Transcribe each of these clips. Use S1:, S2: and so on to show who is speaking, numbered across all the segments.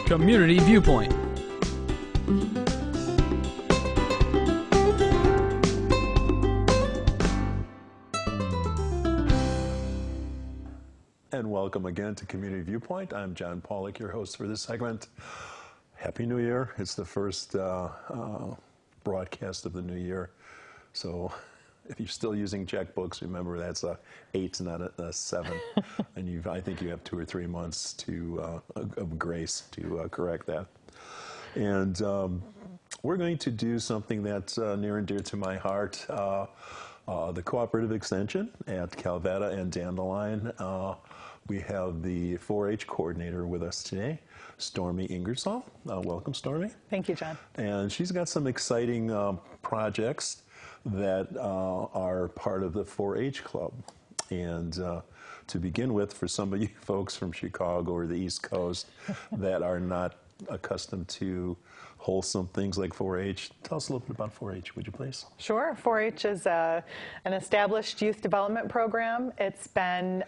S1: Community Viewpoint.
S2: And welcome again to Community Viewpoint. I'm John Pollock, your host for this segment. Happy New Year. It's the first broadcast of the new year. So if you're still using checkbooks, remember that's a 8, not a 7. And I think you have 2 or 3 months of grace to correct that. And we're going to do something that's near and dear to my heart. The cooperative extension at Calvetta and Dandelion. We have the 4-H coordinator with us today, Stormy Ingersoll. Welcome, Stormy.
S3: Thank you, John.
S2: And she's got some exciting projects that are part of the 4-H club. And to begin with, for some of you folks from Chicago or the East Coast that are not accustomed to wholesome things like 4-H. Tell us a little bit about 4-H, would you please?
S3: Sure. 4-H is an established youth development program. It's been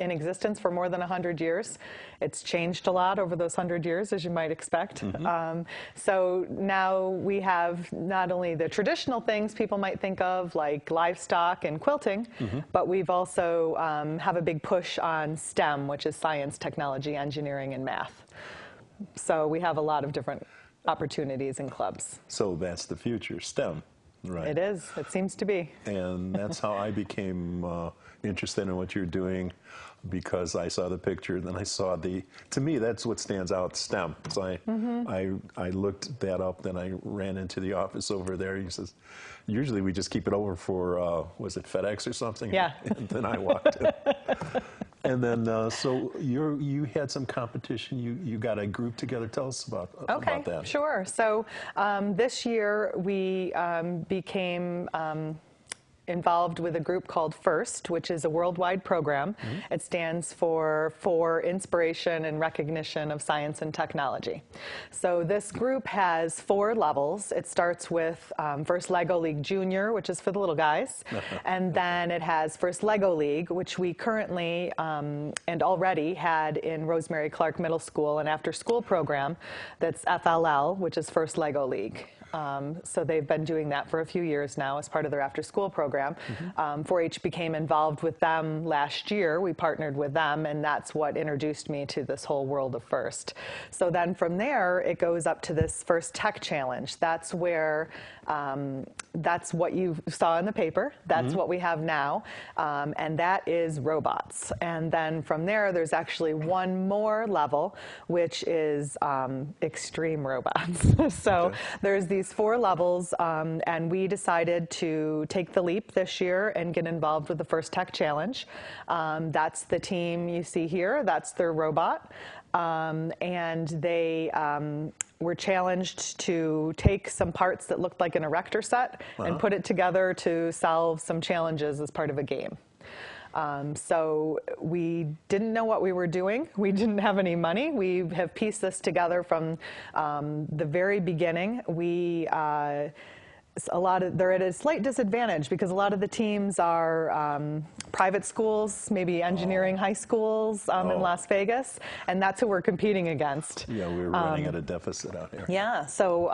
S3: in existence for more than 100 years. It's changed a lot over those 100 years, as you might expect. Mm-hmm. So now we have not only the traditional things people might think of, like livestock and quilting, mm-hmm. but we've also have a big push on STEM, which is science, technology, engineering, and math. So we have a lot of different opportunities and clubs.
S2: So that's the future, STEM, right?
S3: It is. It seems to be.
S2: And that's how I became interested in what you're doing, because I saw the picture and then I saw to me, that's what stands out, STEM. So I looked that up, then I ran into the office over there. He says, usually we just keep it over for, was it FedEx or something?
S3: Yeah.
S2: And then I walked in. And then, so you had some competition. You got a group together. Tell us about that.
S3: Sure. So this year we became involved with a group called FIRST, which is a worldwide program. Mm-hmm. It stands for Inspiration and Recognition of Science and Technology. So this group has 4 levels. It starts with First Lego League Junior, which is for the little guys, and then it has First Lego League, which we currently and already had in Rosemary Clark Middle School, an after-school program that's FLL, which is First Lego League. So they've been doing that for a few years now as part of their after-school program. Mm-hmm. 4-H became involved with them last year. We partnered with them, and that's what introduced me to this whole world of FIRST. So then from there, it goes up to this FIRST Tech Challenge. That's where, that's what you saw in the paper. That's mm-hmm. what we have now, and that is robots. And then from there, there's actually one more level, which is extreme robots. So there's these 4 levels, and we decided to take the leap this year and get involved with the FIRST Tech Challenge. That's the team you see here. That's their robot. And they were challenged to take some parts that looked like an erector set and put it together to solve some challenges as part of a game. So we didn't know what we were doing. We didn't have any money. We have pieced this together from the very beginning. They're at a slight disadvantage because a lot of the teams are private schools, maybe engineering high schools in Las Vegas, and that's who we're competing against.
S2: Yeah, we're running at a deficit out here.
S3: Yeah, so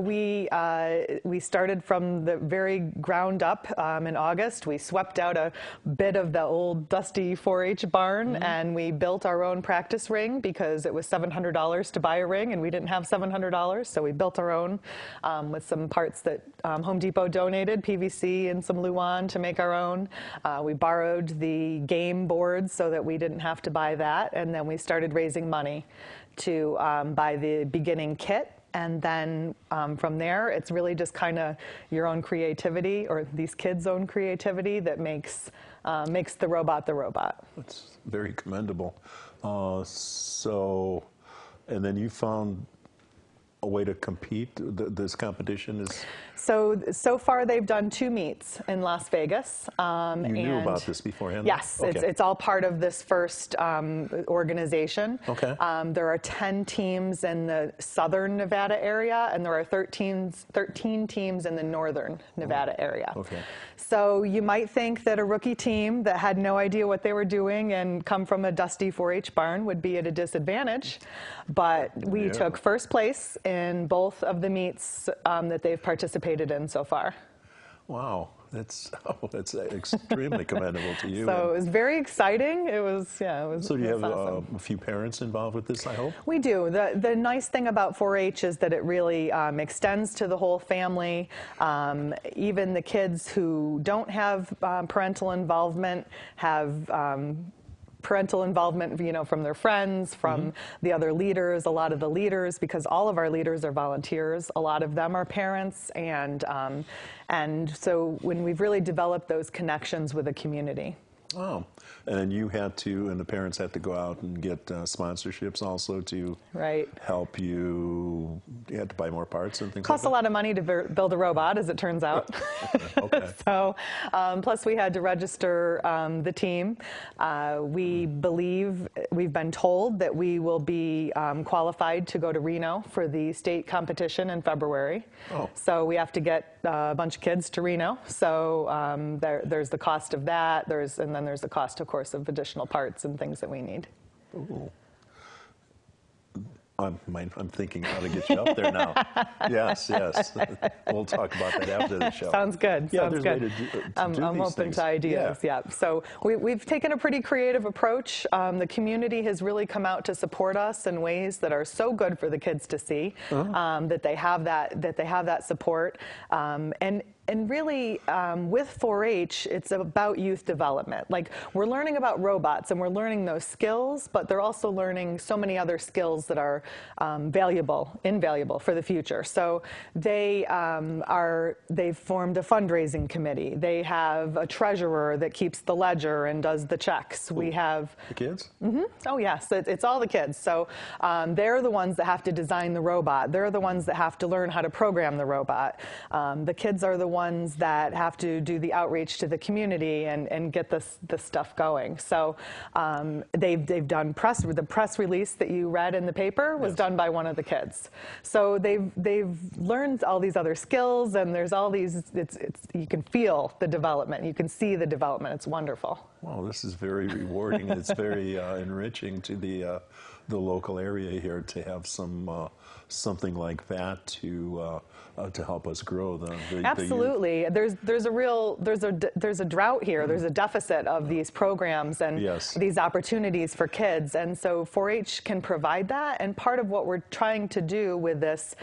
S3: we started from the very ground up in August. We swept out a bit of the old dusty 4-H barn, mm-hmm. and we built our own practice ring because it was $700 to buy a ring, and we didn't have $700, so we built our own with some parts that Home Depot donated, PVC and some Luan to make our own. We borrowed the game boards so that we didn't have to buy that, and then we started raising money to buy the beginning kit. And then from there, it's really just kind of your own creativity, or these kids' own creativity, that makes the robot the robot.
S2: That's very commendable. And then you found a way to compete? This competition is.
S3: So far they've done 2 meets in Las Vegas.
S2: You knew about this beforehand?
S3: Yes,
S2: Okay.
S3: it's all part of this first organization.
S2: Okay.
S3: There are 10 teams in the southern Nevada area, and there are 13 teams in the northern Nevada area.
S2: Okay.
S3: So you might think that a rookie team that had no idea what they were doing and come from a dusty 4-H barn would be at a disadvantage, but we took first place in both of the meets that they've participated in so far.
S2: Wow, that's extremely commendable to you.
S3: So it was very exciting. It was.
S2: So do you have
S3: awesome.
S2: a few parents involved with this, I hope?
S3: We do. The nice thing about 4-H is that it really extends to the whole family. Even the kids who don't have parental involvement have parental involvement, from their friends, from the other leaders, a lot of the leaders, because all of our leaders are volunteers. A lot of them are parents, and so when we've really developed those connections with the community.
S2: Oh, and you had to, and the parents had to go out and get sponsorships also to help you. You had to buy more parts and things.
S3: Costs a lot of money to build a robot, as it turns out.
S2: Okay.
S3: So, plus we had to register the team. We believe, we've been told that we will be qualified to go to Reno for the state competition in February.
S2: Oh.
S3: So we have to get a bunch of kids to Reno. So there's the cost of that. And then there's the cost, of course, of additional parts and things that we need.
S2: Ooh. I'm thinking how to get you up there now. Yes. We'll talk about that after the show.
S3: Sounds good.
S2: Yeah,
S3: Sounds
S2: there's
S3: good.
S2: a way to do
S3: I'm
S2: these
S3: open
S2: things.
S3: to ideas. Yeah. So we've taken a pretty creative approach. The community has really come out to support us in ways that are so good for the kids to see. That they have that support. And really, with 4-H, it's about youth development. Like, we're learning about robots, and we're learning those skills, but they're also learning so many other skills that are invaluable for the future. So they've formed a fundraising committee. They have a treasurer that keeps the ledger and does the checks. We have
S2: the kids.
S3: Oh yes, it's all the kids. So they're the ones that have to design the robot. They're the ones that have to learn how to program the robot. The kids are the ones that have to do the outreach to the community and get this stuff going. So they've done the press release that you read in the paper was done by one of the kids. So they've learned all these other skills, and there's all these. You can feel the development. You can see the development. It's wonderful.
S2: Well, this is very rewarding. It's very enriching to the local area here to have something like that to help us grow the
S3: Absolutely.
S2: youth.
S3: There's a drought here. There's a deficit of these programs and these opportunities for kids, and so 4-H can provide that. And part of what we're trying to do with this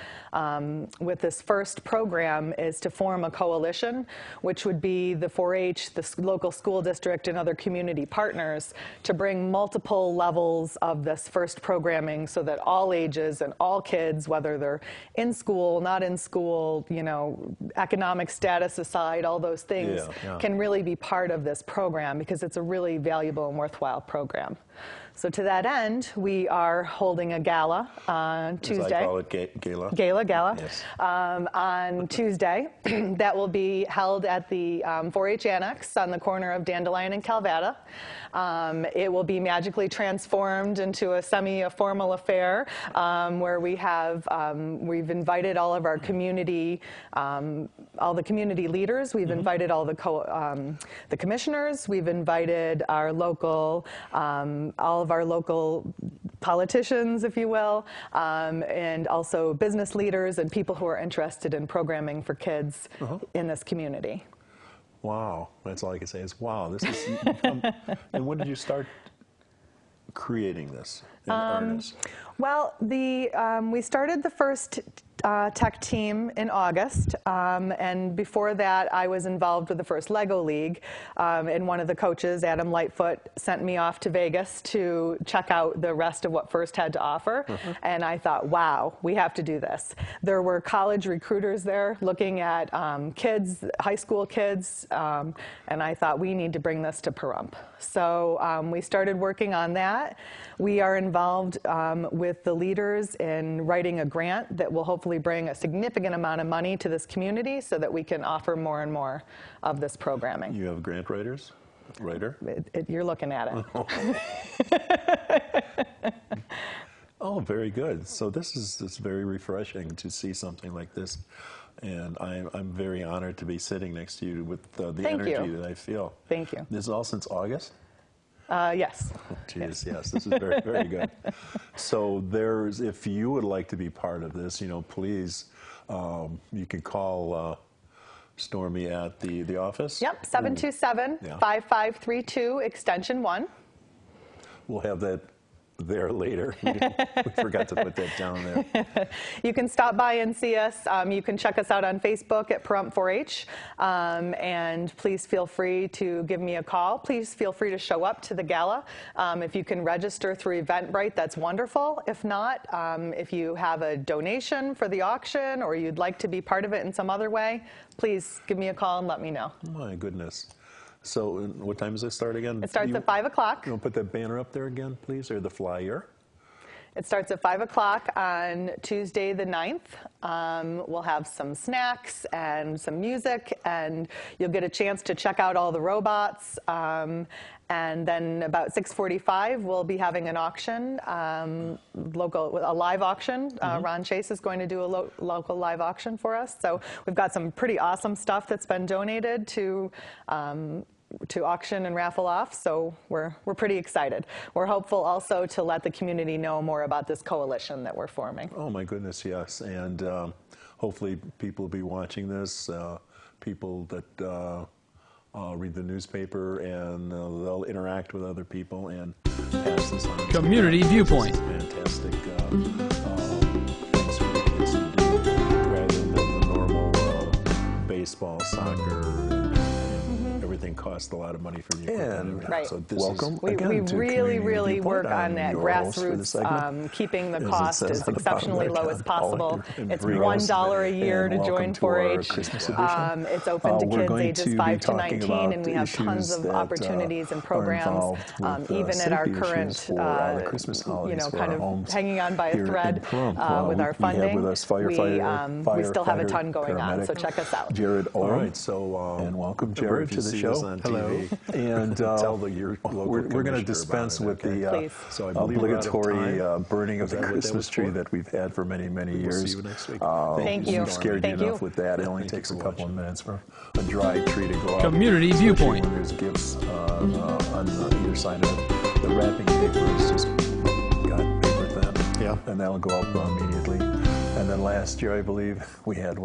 S3: first program is to form a coalition, which would be the 4-H, the local school district, and other community partners to bring multiple levels of this first programming so that all ages and all kids, whether they're in school, not in school, economic status aside, all those things can really be part of this program because it's a really valuable and worthwhile program. So to that end, we are holding a gala on Tuesday.
S2: As I call it, gala.
S3: Gala.
S2: Yes.
S3: On Tuesday. That will be held at the 4-H Annex on the corner of Dandelion and Calvada. It will be magically transformed into a semi-formal affair where we've invited all of our community, all the community leaders. We've invited all the commissioners. We've invited our local, all of our local politicians, if you will, and also business leaders and people who are interested in programming for kids in this community.
S2: Wow, that's all I can say is wow. This is. And when did you start creating this in earnest?
S3: Well, we started the first tech team in August, and before that I was involved with the first Lego League, and one of the coaches, Adam Lightfoot, sent me off to Vegas to check out the rest of what First had to offer, and I thought, wow, we have to do this. There were college recruiters there looking at kids, high school kids, and I thought we need to bring this to Pahrump. So we started working on that. We are involved with the leaders in writing a grant that will hopefully bring a significant amount of money to this community so that we can offer more and more of this programming.
S2: You have grant writers? Writer?
S3: You're looking at it.
S2: Oh, very good. So this is very refreshing to see something like this. And I'm very honored to be sitting next to you with the energy that I feel.
S3: Thank you.
S2: This is all since August?
S3: Yes.
S2: Oh, geez, yes, this is very, very good. So if you would like to be part of this, please, you can call Stormy at the office.
S3: Yep, 727-5532, extension 1.
S2: We'll have that there later. We forgot to put that down there.
S3: You can stop by and see us. You can check us out on Facebook at Pahrump 4-H. And please feel free to give me a call. Please feel free to show up to the gala. If you can register through Eventbrite, that's wonderful. If not, if you have a donation for the auction or you'd like to be part of it in some other way, please give me a call and let me know.
S2: My goodness. So what time does it start again?
S3: It starts at 5 o'clock.
S2: You want to put that banner up there again, please, or the flyer?
S3: It starts at 5 o'clock on Tuesday the 9th. We'll have some snacks and some music, and you'll get a chance to check out all the robots. And then about 6:45, we'll be having an auction, a live auction. Ron Chase is going to do a local live auction for us. So we've got some pretty awesome stuff that's been donated to auction and raffle off, so we're pretty excited. We're hopeful also to let the community know more about this coalition that we're forming.
S2: Oh my goodness, yes, and hopefully people will be watching this, people that read the newspaper, and they'll interact with other people and pass this on.
S1: Community Viewpoint.
S2: Fantastic things for the kids to do rather than the normal baseball, soccer. Everything costs a lot of money for the equipment.
S3: Right.
S2: So this
S4: Welcome.
S3: We really work on that grassroots, keeping the cost as exceptionally low as possible. It's $1 a year to join 4-H. It's open to kids ages 5 to 19, and we have tons of opportunities and programs, even at our current, kind of hanging on by a thread with our funding. We still have a ton going on, so check us out.
S4: Jared
S2: All
S4: Orem.
S2: right, so
S4: And welcome, Jared, to the show.
S2: Hello.
S4: And we're going to dispense with the obligatory burning of the Christmas tree that we've had for many, many years.
S2: See you next week.
S3: Thank you.
S4: We've scared you enough with that. It only takes a couple of minutes for a dry tree to go up.
S1: Community Viewpoint.
S4: When there's gifts on either side of it. The wrapping paper is just got paper thin.
S2: Yeah.
S4: And that'll go up immediately. And then last year, I believe, we had